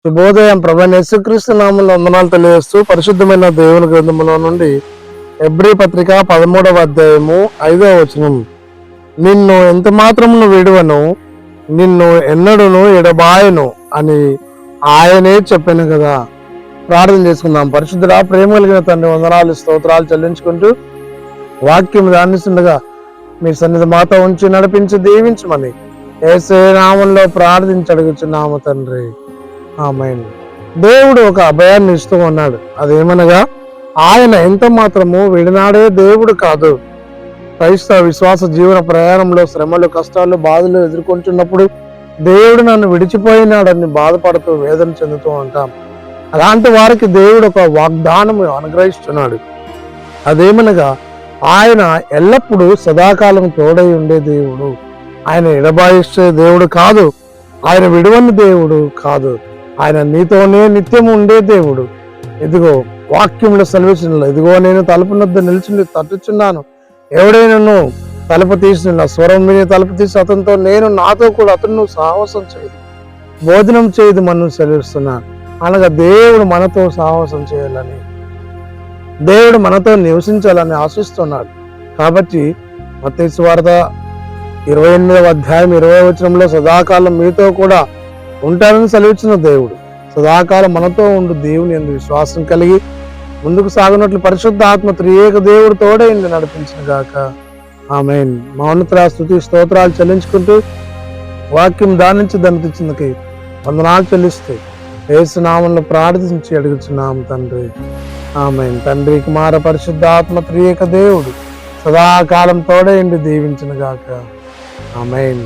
శుభోదయం. ప్రభువైన యేసుక్రీస్తు నామములో వందనాలు తెలియజేస్తూ పరిశుద్ధమైన దేవుని గ్రంథములో నుండి హెబ్రీ పత్రిక 13వ అధ్యాయము 5వ వచనం. నిన్ను ఎంత మాత్రమును విడువను, నిన్ను ఎన్నడూను ఎడబాయను అని ఆయనే చెప్పాను కదా. ప్రార్థన చేసుకుందాం. పరిశుద్ధుడా, ప్రేమ కలిగిన తండ్రి, వందనాలు స్తోత్రాలు చెల్లించుకుంటూ వాక్యం ధ్యానిస్తుండగా మీ సన్నిధి మాతో ఉంచి నడిపించి దీవించమని యేసే నామంలో ప్రార్థించి అడుగుచున్నాము తండ్రి. ఆమేన్. దేవుడు ఒక అభయాన్ని ఇస్తూ ఉన్నాడు. అదేమనగా ఆయన ఎంత మాత్రము విడినాడే దేవుడు కాదు. క్రైస్తవ విశ్వాస జీవన ప్రయాణంలో శ్రమలు, కష్టాలు, బాధలు ఎదుర్కొంటున్నప్పుడు దేవుడు నన్ను విడిచిపోయినాడని బాధపడుతూ వేదన చెందుతూ ఉంటాం. అలాంటి వారికి దేవుడు ఒక వాగ్దానం అనుగ్రహిస్తున్నాడు. అదేమనగా ఆయన ఎల్లప్పుడూ సదాకాలం తోడై ఉండే దేవుడు. ఆయన ఎడబాయిస్తే దేవుడు కాదు. ఆయన విడువని దేవుడు కాదు. ఆయన నీతోనే నిత్యం ఉండే దేవుడు. ఇదిగో వాక్యంలో సెలవిచ్చినలో, ఇదిగో నేను తలుపు వద్ద నిలిచి తట్టుచున్నాను, ఎవడైనా తలుపు తీసి నా స్వరం విని తలుపు తీసి అతనితో నేను నాతో కూడా అతను సాహసం చేయదు, భోజనం చేయదు మనం సెలవిస్తున్నాను. అనగా దేవుడు మనతో సాహసం చేయాలని, దేవుడు మనతో నివసించాలని ఆశిస్తున్నాడు. కాబట్టి మత్తయి సువార్త 28వ అధ్యాయం 20వ వచనంలో సదాకాలం మీతో కూడా ఉంటారని సెలవిచ్చిన దేవుడు. సదాకాలం మనతో ఉండు దేవుని యందు విశ్వాసం కలిగి ముందుకు సాగునట్లు పరిశుద్ధ ఆత్మ త్రియేక దేవుడు తోడైంది నడిపించిన గాక. ఆమేన్. మౌనత స్తుతి స్తోత్రాలు చెల్లించుకుంటూ వాక్యం దానించి ధనతిచ్చినకి వందనాలు చెల్లిస్తూ యేసు నామములో ప్రార్థించి అడుగుచున్నాము తండ్రి. ఆమేన్. తండ్రి, కుమార, పరిశుద్ధ ఆత్మ త్రియేక దేవుడు సదాకాలం తోడైంది దీవించిన గాక. ఆమేన్.